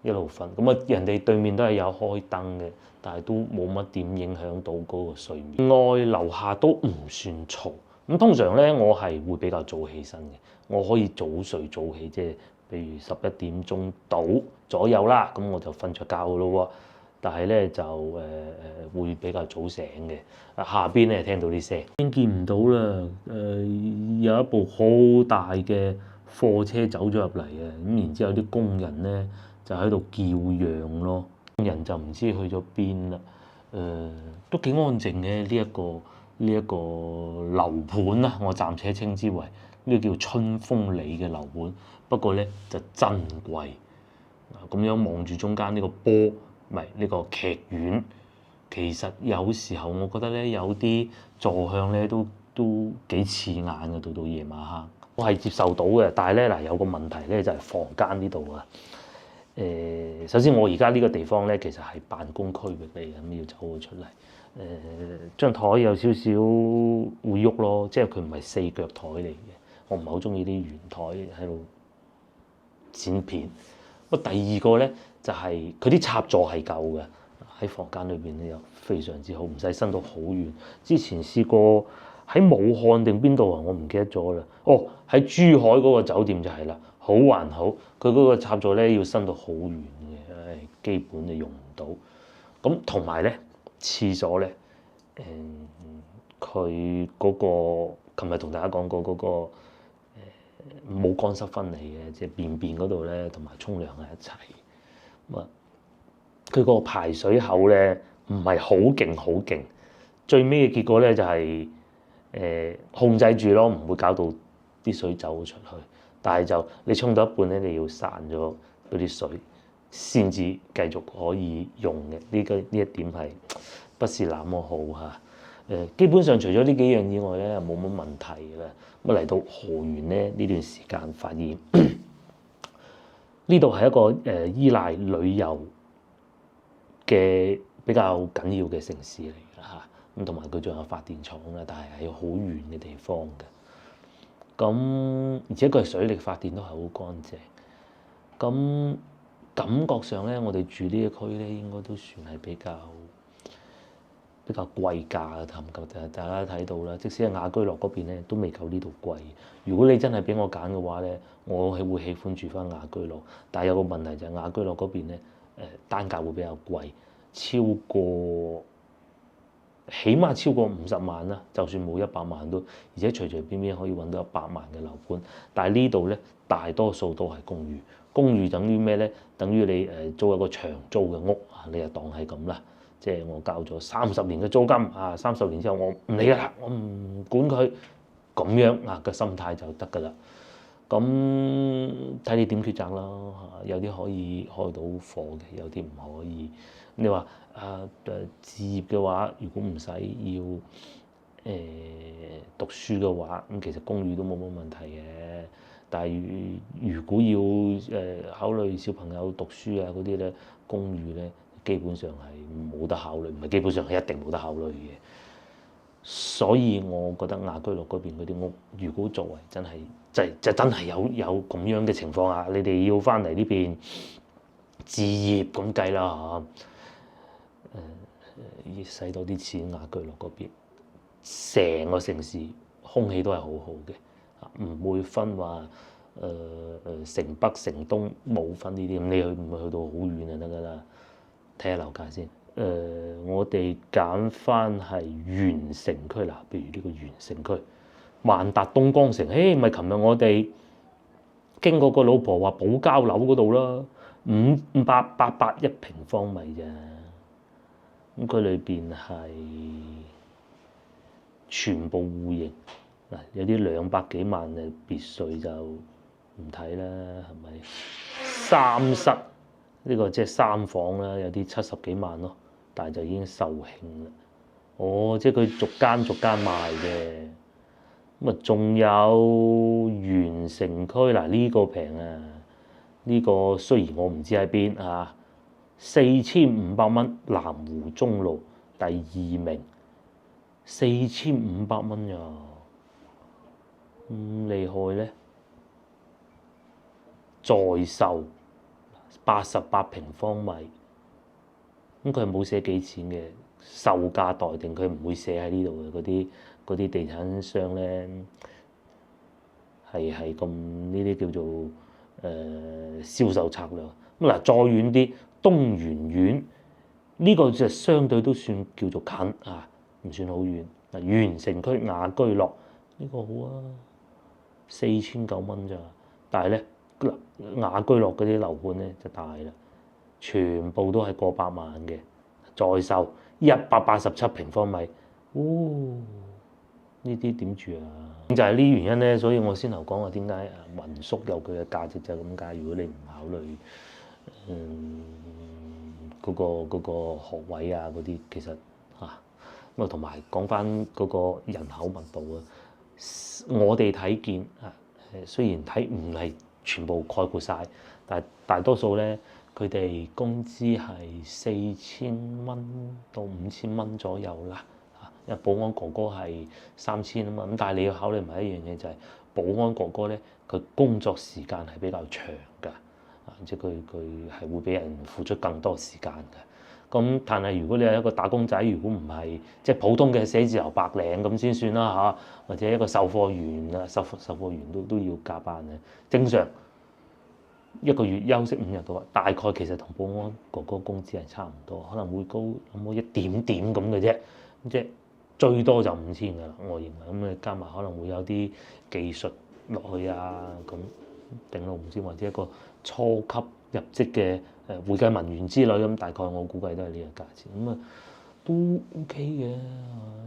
一路瞓。咁啊，人哋對面都係有開燈嘅，但係都冇乜點影響到嗰個睡眠。外樓下都唔算嘈。咁通常咧，我係會比較早起身嘅，我可以早睡早起，即係譬如11點鐘到左右啦，咁我就瞓着覺噶咯喎。但係咧就會比較早醒嘅。下邊咧聽到啲聲，已經見唔到啦。有一部好大嘅貨車走咗入嚟啊！咁然之後啲工人咧就喺度叫嚷咯，工人就唔知去咗邊啦。都幾安靜嘅呢一個樓盤啦，我暫且稱之為呢個叫春風里嘅樓盤。不過咧就真貴。咁樣望住中間呢個波，唔係呢個劇院，其實有時候我覺得咧有啲座向咧都幾刺眼嘅，到夜晚黑，我係接受到嘅。但係咧嗱，有個問題咧就係房間呢度啊。首先我而家呢個地方咧其實係辦公區域嚟嘅，咁要走咗出嚟。張台有少少會喐咯，即係佢唔係四腳台嚟嘅。我唔係好中意啲圓台喺度剪片。第二個咧就係佢啲插座係夠嘅，喺房間裏邊咧又非常之好，唔使伸到好遠。之前試過喺武漢定邊度啊，我唔記得咗啦。哦，喺珠海嗰個酒店就係啦，好還好，佢嗰個插座咧要伸到好遠嘅，基本就用唔到。咁同埋咧廁所咧，佢嗰個琴日同大家講過嗰個。冇乾濕分離嘅，即係便嗰度咧，同埋沖涼係一齊。咁啊，佢個排水口咧唔係好勁，最尾嘅結果咧就係控制住咯，唔會搞到啲水走出去。但係就你沖到一半咧，你要散咗嗰啲水，先至繼續可以用嘅。呢一點係不是那麼好嚇。基本上除咗呢幾樣以外咧，冇乜問題嘅啦。咁嚟到河源咧呢段時間，發現呢度係一個依賴旅遊嘅比較緊要嘅城市嚟㗎嚇。咁同埋佢仲有發電廠啦，但係喺好遠嘅地方嘅。咁而且佢係水力發電都係好乾淨。咁感覺上咧，我哋住呢一區咧，應該都算係比較貴價嘅，大家睇到啦。即使係雅居樂嗰邊咧，都未夠呢度貴。如果你真係俾我揀嘅話咧，我係會喜歡住翻雅居樂。但係有個問題就係雅居樂嗰邊咧，單價會比較貴，起碼超過50萬啦。就算冇100萬都，而且隨隨便便可以揾到100萬嘅樓盤。但係呢度咧，大多數都係公寓。公寓等於咩咧？等於你租一個長租嘅屋啊，你就當係咁啦。即係我交咗30年嘅租金啊，30年之後我唔理㗎啦，我唔管佢，咁樣嘅心態就得㗎啦。咁睇你點抉擇啦嚇，有啲可以開到貨嘅，有啲唔可以。你話置業嘅話，如果唔使要讀書嘅話，咁其實公寓都冇乜問題嘅。但係如果要考慮小朋友讀書啊嗰啲咧，公寓咧，基本上係冇得考慮，唔係基本上係一定冇得考慮嘅。所以我覺得雅居樂嗰邊嗰啲屋，如果作為真係就真係有咁樣嘅情況啊，你哋要翻嚟呢邊置業咁計啦嚇。要使多啲錢，雅居樂嗰邊成個城市空氣都係好好嘅，唔會分話城北城東冇分呢啲，咁你唔會去到好遠就得㗎啦。睇下樓價先。我哋揀翻係原城區嗱，譬如呢個原城區，萬達東江城，咪琴日我哋經過個老婆話保交樓嗰度啦，588一平方米啫。咁佢裏邊係全部戶型嗱，有啲200幾萬嘅別墅就唔睇啦，係咪？3室。呢個即係3房啦，有啲70幾萬咯，但係就已經售罄啦。即係佢逐間賣嘅。咁啊，仲有原城區嗱，呢個平啊，呢個雖然我唔知喺邊啊，4500蚊，南湖中路第2名，4500蚊呀，咁厲害咧，在售。88平方米，咁佢係冇寫幾錢嘅，售價待定，佢唔會寫喺呢度嘅。嗰啲地產商咧係咁呢啲叫做銷售策略。咁嗱，再遠啲東園苑呢個就相對都算叫做近啊，唔算好遠。嗱，元城區雅居樂呢個好啊，4900蚊咋，但係咧雅居樂嗰啲樓盤咧就大啦，全部都係過百萬嘅，在售187平方米，呢啲點住啊？就係呢原因咧，所以我先頭講話點解民宿有佢嘅價值就係咁解。如果你唔考慮嗰個學位啊嗰啲，其實咁啊同埋講翻嗰個人口密度啊，我哋睇見雖然睇唔係全部概括晒，但係大多數咧佢哋工資係4000蚊到5000蚊左右啦。因為保安哥哥係3000啊嘛，咁但係你要考慮埋一樣嘢就係保安哥哥咧，佢工作時間係比較長㗎，即係佢係會俾人付出更多時間嘅。咁但係如果你係一個打工仔，如果唔係即係普通嘅寫字樓白領咁先算啦嚇，或者一個售貨員啊，售貨員都要加班嘅，正常一個月休息5日到，大概其實同保安哥哥工資係差唔多，可能會高咁一點點咁嘅啫，即係。最多就5000㗎啦，我認為咁你加埋可能會有啲技術落去啊，咁頂到5000或者一個初級入職嘅會計文員之類咁，大概我估計都係呢個價錢，咁啊都 OK 嘅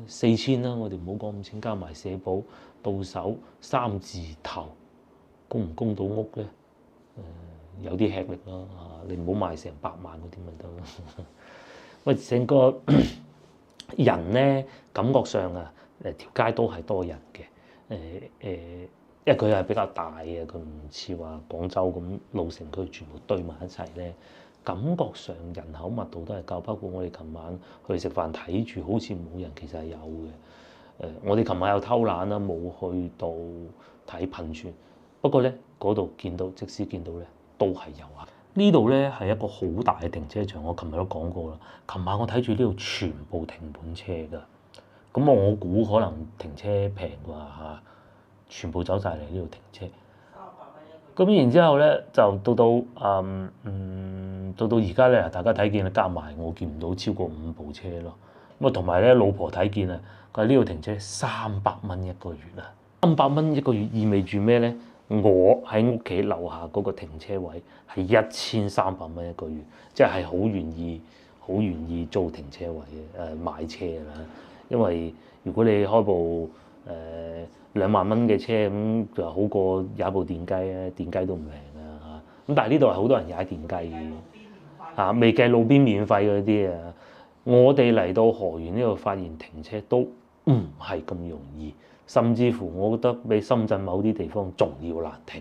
，4000啦，我哋唔好講5000，加埋社保到手3字頭，供唔供到屋咧？有啲吃力咯嚇，你唔好賣成100萬嗰啲咪得咯。喂，成個人咧感覺上啊，條街都係多人嘅，因為佢係比較大嘅，佢唔似話廣州咁老城區全部堆埋一齊咧，感覺上人口密度都係夠。包括我哋琴晚去食飯睇住，好似冇人，其實係有嘅。我哋琴晚有偷懶啦，冇去到睇噴泉，不過咧嗰度見到，即使見到咧都係有啊。呢度咧係一個好大嘅停車場，我琴日都講過啦。琴晚我睇住呢度全部停滿車㗎，咁我估可能停車平啩嚇，全部走晒嚟呢度停車。咁然之後咧就到而家咧，大家睇見加埋我見唔到超過5部車咯。咁啊同埋咧老婆睇見啊，佢話呢度停車300蚊一個月啊，300蚊一個月意味住咩咧？我喺屋企樓下嗰個停車位係1300蚊一個月，即係好願意租停車位嘅買車啦。因為如果你開部2萬蚊嘅車咁，就好過有一部電雞啊，電雞都唔平啊嚇。咁但係呢度係好多人踩電雞嘅嚇，未計路邊免費嗰啲啊。我哋嚟到河源呢度發現停車都唔係咁容易。甚至乎，我覺得比深圳某啲地方仲要難停，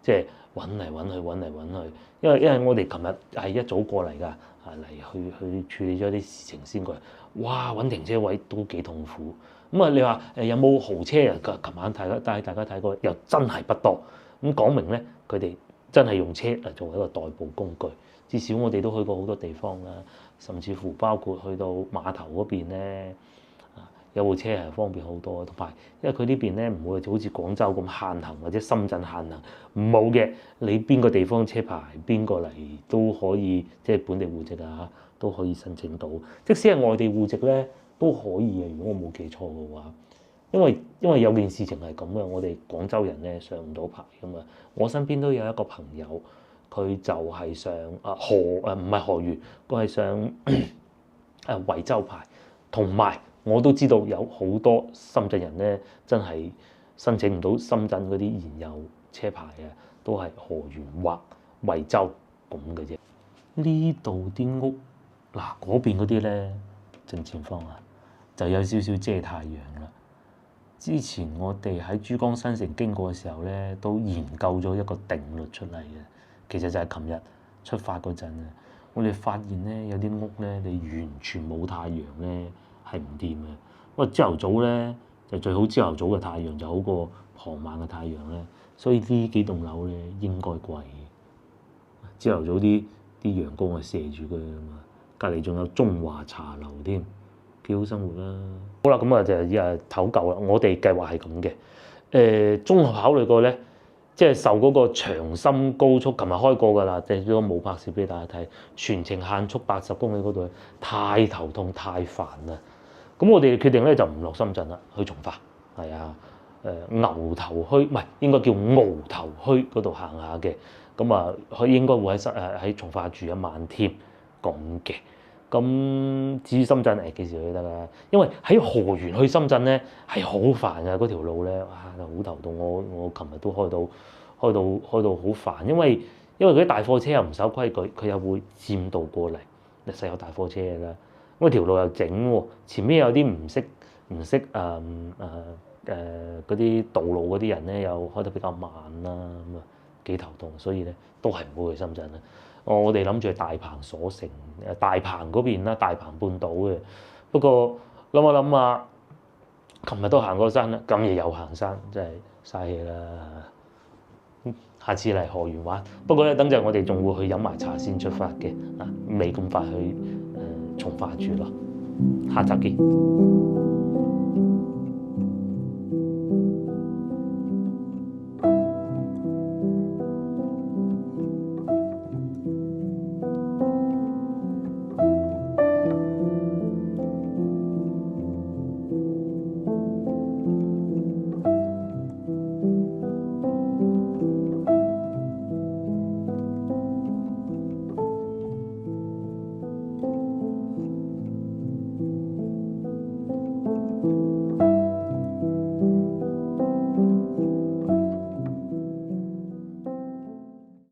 即係揾嚟揾去，因為我哋琴日係一早過嚟㗎，嚟去處理咗啲事情先過嚟。哇！揾停車位都幾痛苦。咁啊，你話有冇豪車啊？琴晚帶大家睇過，又真係不多。咁講明咧，佢哋真係用車嚟作為一個代步工具。至少我哋都去過好多地方啦，甚至乎包括去到碼頭嗰邊咧。有部車係方便好多，同埋因為佢呢邊咧唔會好似廣州咁限行或者深圳限行，冇嘅，你邊個地方車牌邊個嚟都可以，即係本地戶籍啊都可以申請到。即使係外地戶籍咧都可以嘅，如果我冇記錯嘅話。因為有件事情係咁嘅，我哋廣州人咧上唔到牌㗎嘛。我身邊都有一個朋友，佢就係上唔係河源，佢係上惠州牌，同埋。我都知道有好多深圳人咧，真係申請唔到深圳嗰啲現有車牌啊，都係河源或惠州咁嘅啫。呢度啲屋嗱嗰邊嗰啲咧正前方啊，就有少少遮太陽啦。之前我哋喺珠江新城經過嘅時候咧，都研究咗一個定律出嚟嘅。其實就係琴日出發嗰陣啊，我哋發現咧有啲屋咧，你完全冇太陽咧。係唔掂嘅，不過朝頭早咧就最好，朝頭早嘅太陽就好過傍晚嘅太陽咧，所以呢幾棟樓咧應該貴嘅。朝頭早啲陽光係射住佢啊嘛，隔離仲有中華茶樓添，幾好生活啦。好啦，咁啊就唞夠啦。我哋計劃係咁嘅，綜合考慮過咧，即係受嗰個長深高速，琴日開過㗎啦，即係都冇拍攝俾大家睇，全程限速80公里嗰度，太頭痛太煩啦。咁我哋決定咧就唔落深圳啦，去從化，係啊，牛頭墟唔係應該叫鰲頭墟嗰度行下嘅。咁啊，佢應該會喺從化住一晚添咁嘅。咁至於深圳幾時去得啦？因為喺河源去深圳咧係好煩㗎，嗰條路咧哇好頭痛。我琴日都開到好煩，因為嗰啲大貨車又唔守規矩，佢又會佔道過嚟，實有大貨車㗎啦。咁條路又整喎，前面有啲唔識嗰啲道路嗰啲人咧，又開得比較慢啦，咁啊幾頭痛，所以咧都係唔好去深圳啦。我哋諗住去大鵬鎖城，大鵬嗰邊啦，大鵬半島嘅。不過諗下，琴日都行過山啦，今日又行山，真係嘥氣啦。下次嚟河源玩，不過咧等陣我哋仲會去飲埋茶先出發嘅，未咁快去從化住咯。下集見。